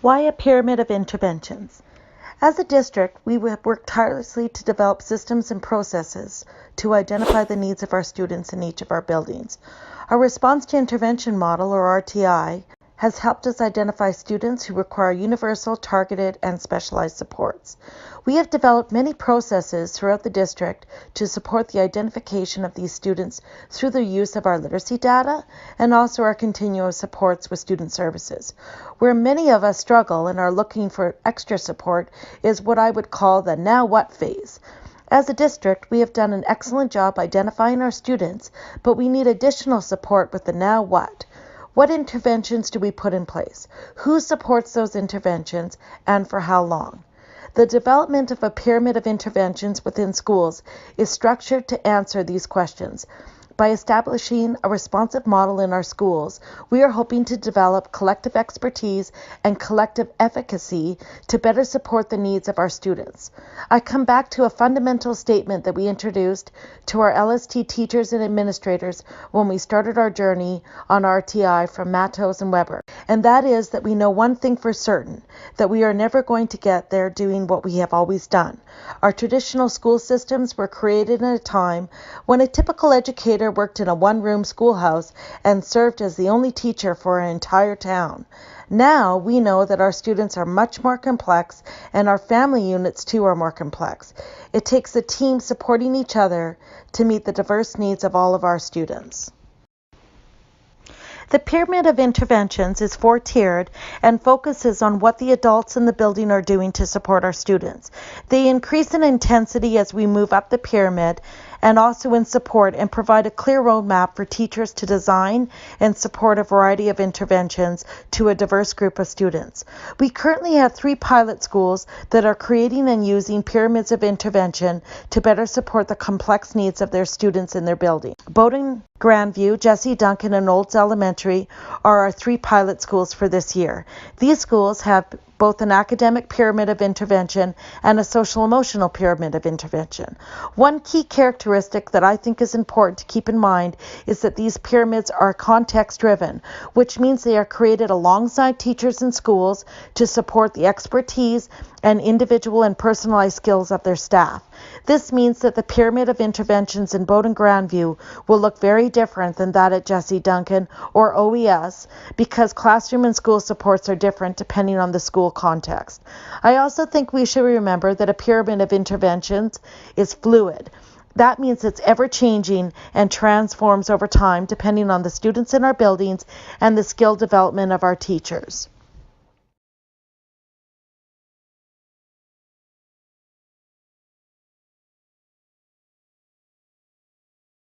Why a pyramid of interventions? As a district, we have worked tirelessly to develop systems and processes to identify the needs of our students in each of our buildings. Our Response to Intervention model, or RTI, has helped us identify students who require universal, targeted, and specialized supports. We have developed many processes throughout the district to support the identification of these students through the use of our literacy data and also our continuous supports with student services. Where many of us struggle and are looking for extra support is what I would call the now what phase. As a district, we have done an excellent job identifying our students, but we need additional support with the now what. What interventions do we put in place? Who supports those interventions and for how long? The development of a pyramid of interventions within schools is structured to answer these questions. By establishing a responsive model in our schools, we are hoping to develop collective expertise and collective efficacy to better support the needs of our students. I come back to a fundamental statement that we introduced to our LST teachers and administrators when we started our journey on RTI from Matos and Weber, and that is that we know one thing for certain, that we are never going to get there doing what we have always done. Our traditional school systems were created at a time when a typical educator worked in a one-room schoolhouse and served as the only teacher for an entire town. Now we know that our students are much more complex and our family units too are more complex. It takes a team supporting each other to meet the diverse needs of all of our students. The pyramid of interventions is four-tiered and focuses on what the adults in the building are doing to support our students. They increase in intensity as we move up the pyramid and also in support and provide a clear roadmap for teachers to design and support a variety of interventions to a diverse group of students. We currently have 3 pilot schools that are creating and using pyramids of intervention to better support the complex needs of their students in their building. Bowdoin, Grandview, Jesse Duncan, and Olds Elementary are our 3 pilot schools for this year. These schools have both an academic pyramid of intervention and a social-emotional pyramid of intervention. One key characteristic that I think is important to keep in mind is that these pyramids are context-driven, which means they are created alongside teachers and schools to support the expertise and individual and personalized skills of their staff. This means that the pyramid of interventions in Bowdoin Grandview will look very different than that at Jesse Duncan or OES because classroom and school supports are different depending on the school context. I also think we should remember that a pyramid of interventions is fluid. That means it's ever-changing and transforms over time depending on the students in our buildings and the skill development of our teachers.